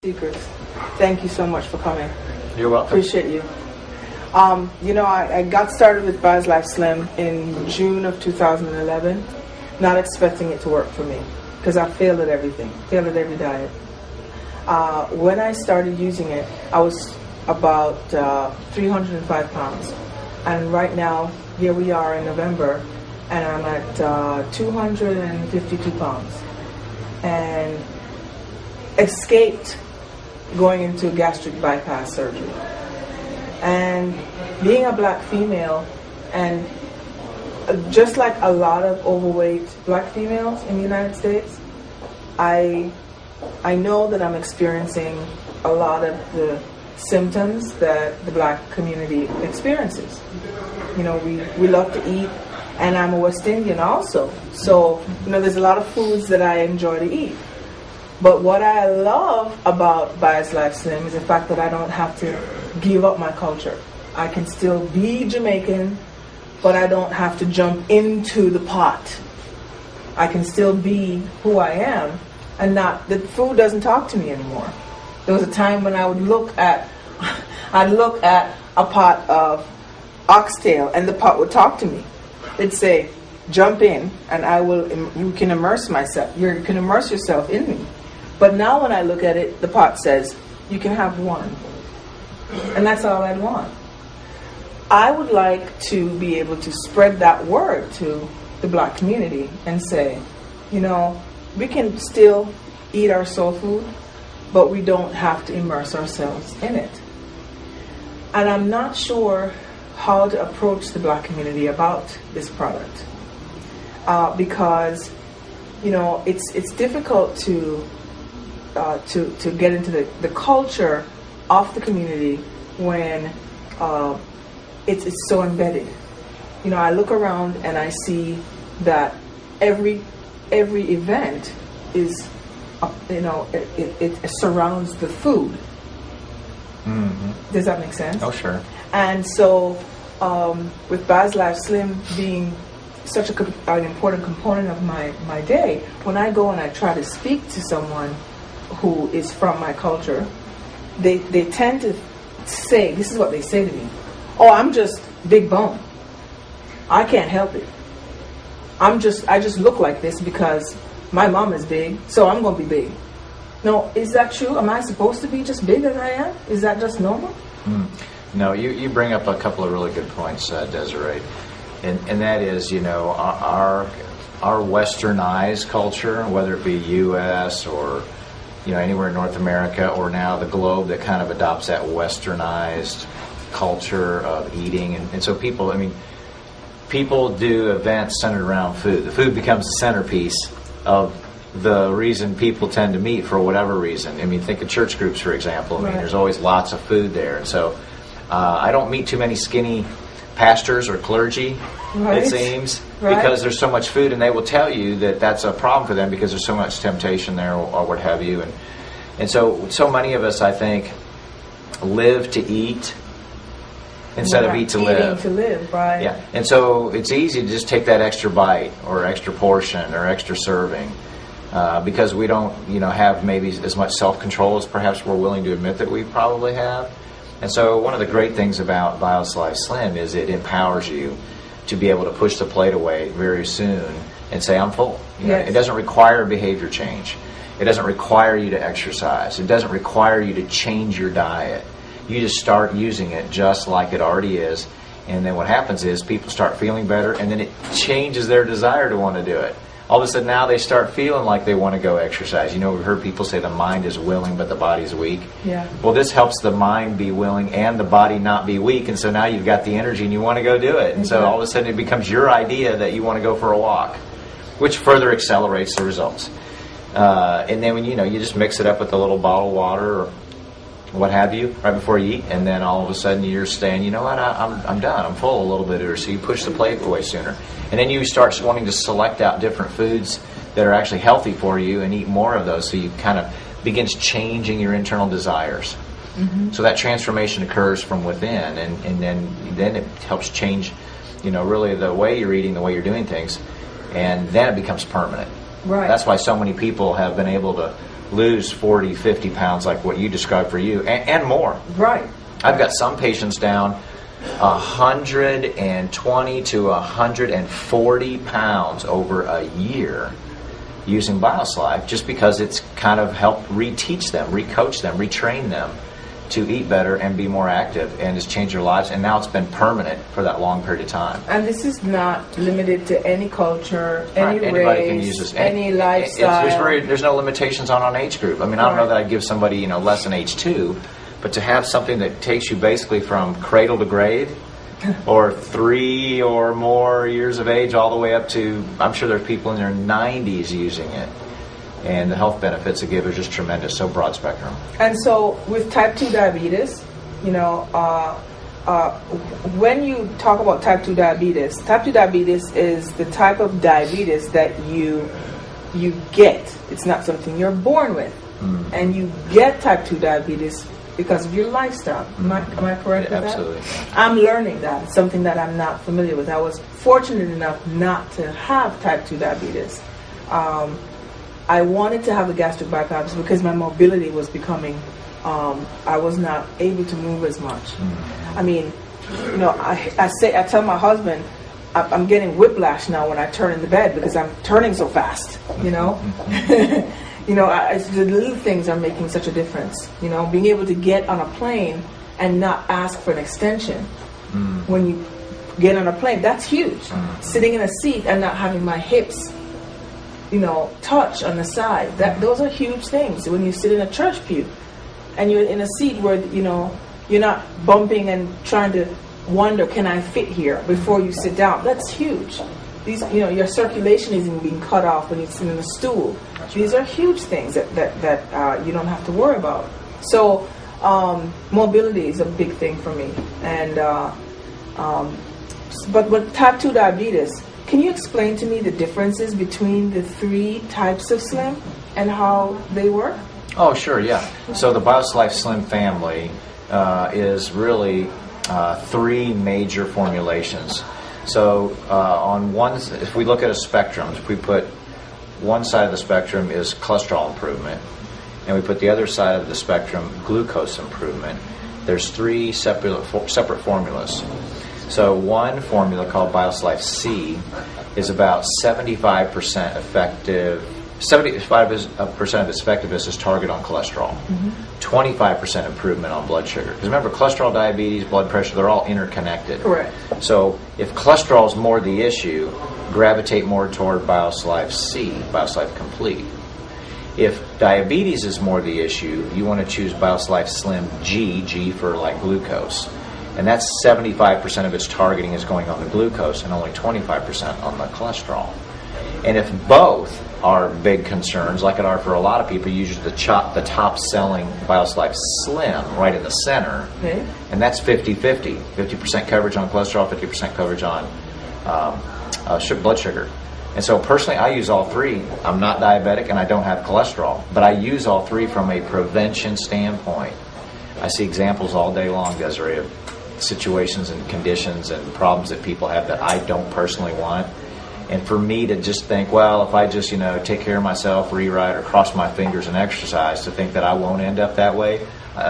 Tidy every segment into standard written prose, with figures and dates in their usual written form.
Secrist. Thank you so much for coming. You're welcome. Appreciate you. I got started with Baz Life Slim in June of 2011, not expecting it to work for me because I failed at everything, failed at every diet. When I started using it, I was about 305 pounds. And right now, here we are in November, and I'm at 252 pounds. And escaped going into gastric bypass surgery. And being a black female, and just like a lot of overweight black females in the United States, I know that I'm experiencing a lot of the symptoms that the black community experiences. You know, we love to eat, and I'm a West Indian also. So, you know, there's a lot of foods that I enjoy to eat. But what I love about Baz Life Slim is the fact that I don't have to give up my culture. I can still be Jamaican, but I don't have to jump into the pot. I can still be who I am, and not, the food doesn't talk to me anymore. There was a time when I would look at a pot of oxtail, and the pot would talk to me. It'd say, jump in, and you can immerse yourself in me. But now when I look at it, the pot says, you can have one. And that's all I'd want. I would like to be able to spread that word to the black community and say, you know, we can still eat our soul food, but we don't have to immerse ourselves in it. And I'm not sure how to approach the black community about this product. Because, you know, it's difficult to get into the culture of the community when it's so embedded. You know, I look around and I see that every event is, you know, it surrounds the food. Mm-hmm. Does that make sense? Oh, sure. And so, with Baz Life Slim being such an important component of my day, when I go and I try to speak to someone who is from my culture, they tend to say, this is what they say to me: oh, I'm just big bone. I can't help it. I just look like this because my mom is big, so I'm going to be big. No, is that true? Am I supposed to be just big as I am? Is that just normal? No, you bring up a couple of really good points, Desiree. And that is, you know, our westernized culture, whether it be U.S. or, you know, anywhere in North America or now the globe that kind of adopts that westernized culture of eating. And so people do events centered around food. The food becomes the centerpiece of the reason people tend to meet for whatever reason. I mean, think of church groups, for example. I mean, there's always lots of food there. And so I don't meet too many skinny pastors or clergy, it seems, because there's so much food, and they will tell you that that's a problem for them because there's so much temptation there or what have you. And so many of us, I think, live to eat instead of eat to live. To live, right. Yeah. And so it's easy to just take that extra bite or extra portion or extra serving because we don't, you know, have maybe as much self-control as perhaps we're willing to admit that we probably have. And so one of the great things about Baz Life Slim is it empowers you to be able to push the plate away very soon and say, I'm full. You know, it doesn't require behavior change. It doesn't require you to exercise. It doesn't require you to change your diet. You just start using it just like it already is. And then what happens is people start feeling better, and then it changes their desire to want to do it. All of a sudden now they start feeling like they want to go exercise. You know, we've heard people say the mind is willing but the body's weak. Yeah. Well, this helps the mind be willing and the body not be weak, and so now you've got the energy and you want to go do it. And so all of a sudden it becomes your idea that you want to go for a walk, which further accelerates the results. And then when you just mix it up with a little bottle of water or what have you right before you eat, and then all of a sudden you're saying, you know what, I'm done, I'm full a little bit, or so you push the plate away sooner. And then you start wanting to select out different foods that are actually healthy for you and eat more of those, so you kind of begins changing your internal desires. Mm-hmm. So that transformation occurs from within, and then it helps change, you know, really the way you're eating, the way you're doing things, and then it becomes permanent. Right. That's why so many people have been able to lose 40, 50 pounds like what you described for you, and more. Right. I've got some patients down 120 to 140 pounds over a year using BioSlife, just because it's kind of helped reteach them, recoach them, retrain them to eat better and be more active, and it's changed their lives, and now it's been permanent for that long period of time. And this is not limited to any culture, any Anybody race, can use this. any lifestyle. There's no limitations on age group. I mean, I don't know that I'd give somebody, you know, less than age 2, but to have something that takes you basically from cradle to grave, or 3 or more years of age, all the way up to, I'm sure there's people in their 90s using it. And the health benefits it gives are just tremendous, so broad spectrum. And so with type 2 diabetes, you know, when you talk about type 2 diabetes is the type of diabetes that you get. It's not something you're born with. And you get type 2 diabetes because of your lifestyle. Am I correct with Absolutely. that? I'm learning that. It's something that I'm not familiar with. I was fortunate enough not to have type 2 diabetes. I wanted to have a gastric bypass because my mobility was becoming, I was not able to move as much. I mean, you know, I tell my husband, I'm getting whiplash now when I turn in the bed because I'm turning so fast, you know. You know, it's the little things are making such a difference. You know, being able to get on a plane and not ask for an extension when you get on a plane, that's huge. Sitting in a seat and not having my hips, you know, touch on the side, those are huge things. When you sit in a church pew and you're in a seat where, you know, you're not bumping and trying to wonder, can I fit here before you sit down? That's huge. These, you know, your circulation isn't being cut off when you sit in a stool. These are huge things that you don't have to worry about. So mobility is a big thing for me. And but with type 2 diabetes, can you explain to me the differences between the 3 types of Slim and how they work? Oh, sure, yeah. So the BioSlife Slim family is really 3 major formulations. So on one, if we look at a spectrum, if we put one side of the spectrum is cholesterol improvement, and we put the other side of the spectrum glucose improvement, there's 3 separate formulas. So one formula called BioSlife C is about 75% effective. 75% of its effectiveness is targeted on cholesterol. 25% improvement on blood sugar. Because remember, cholesterol, diabetes, blood pressure, they're all interconnected. Correct. So if cholesterol is more the issue, gravitate more toward BioSlife C, BioSlife Complete. If diabetes is more the issue, you want to choose BioSlife Slim G for like glucose. And that's 75% of its targeting is going on the glucose and only 25% on the cholesterol. And if both are big concerns, like it are for a lot of people, usually the top selling BioSlife Slim right in the center, Okay. and that's 50-50. 50% coverage on cholesterol, 50% coverage on blood sugar. And so personally, I use all 3. I'm not diabetic and I don't have cholesterol, but I use all 3 from a prevention standpoint. I see examples all day long, Desiree, of situations and conditions and problems that people have that I don't personally want. And for me to just think, well, if I just, you know, take care of myself, rewrite, or cross my fingers and exercise, to think that I won't end up that way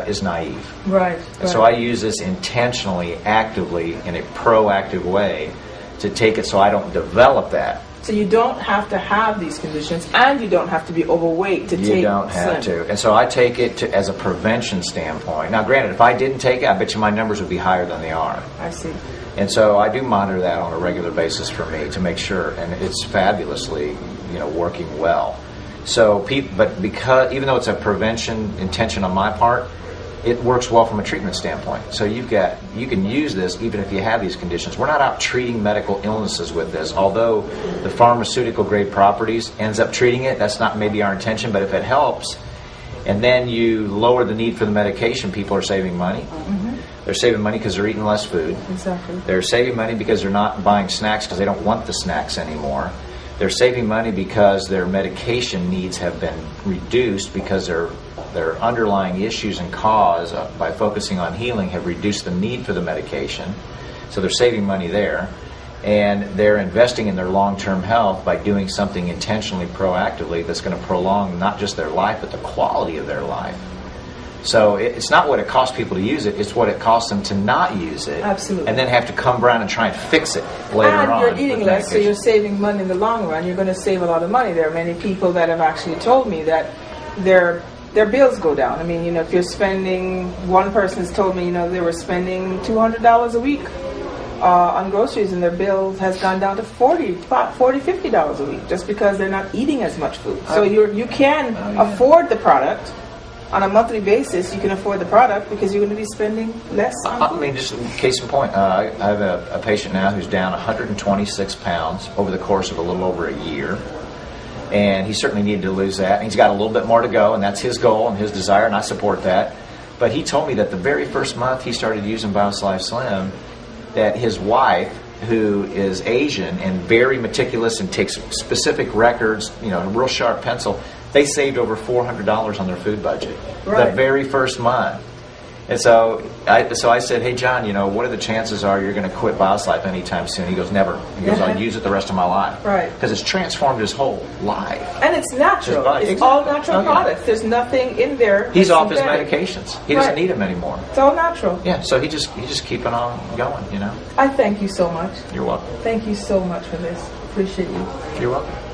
is naive. Right. And so I use this intentionally, actively, in a proactive way to take it so I don't develop that. So you don't have to have these conditions, and you don't have to be overweight to take You don't have Slim. to. And so I take it as a prevention standpoint. Now, granted, if I didn't take it, I bet you my numbers would be higher than they are. I see. And so I do monitor that on a regular basis for me to make sure, and it's fabulously, you know, working well. So, but because even though it's a prevention intention on my part, it works well from a treatment standpoint. So you can use this even if you have these conditions. We're not out treating medical illnesses with this, although the pharmaceutical grade properties ends up treating it. That's not maybe our intention, but if it helps, and then you lower the need for the medication, people are saving money. They're saving money because they're eating less food. Exactly. They're saving money because they're not buying snacks because they don't want the snacks anymore. They're saving money because their medication needs have been reduced because their underlying issues and cause by focusing on healing have reduced the need for the medication. So they're saving money there. and they're investing in their long-term health by doing something intentionally, proactively, that's going to prolong not just their life, but the quality of their life. So it's not what it costs people to use it, it's what it costs them to not use it. Absolutely. And then have to come around and try and fix it later on. And you're eating less, so you're saving money in the long run. You're going to save a lot of money. There are many people that have actually told me that their bills go down. I mean, if you're spending, one person's told me, they were spending $200 a week on groceries, and their bill has gone down to $50 a week, just because they're not eating as much food. So you can afford the product. On a monthly basis, you can afford the product because you're going to be spending less on food. I mean, just case in point, I have a patient now who's down 126 pounds over the course of a little over a year. And he certainly needed to lose that. And he's got a little bit more to go, and that's his goal and his desire, and I support that. But he told me that the very first month he started using BioSlife Slim, that his wife, who is Asian and very meticulous and takes specific records, a real sharp pencil, they saved over $400 on their food budget the very first month. And so I said, hey, John, what are the chances you're going to quit BioSlife anytime soon? He goes, never. He goes, I'll use it the rest of my life. Right. Because it's transformed his whole life. And it's natural. It's all natural products. There's nothing in there. He's off his medications. He doesn't need them anymore. It's all natural. Yeah, so he just keeping on going, I thank you so much. You're welcome. Thank you so much for this. Appreciate you. You're welcome.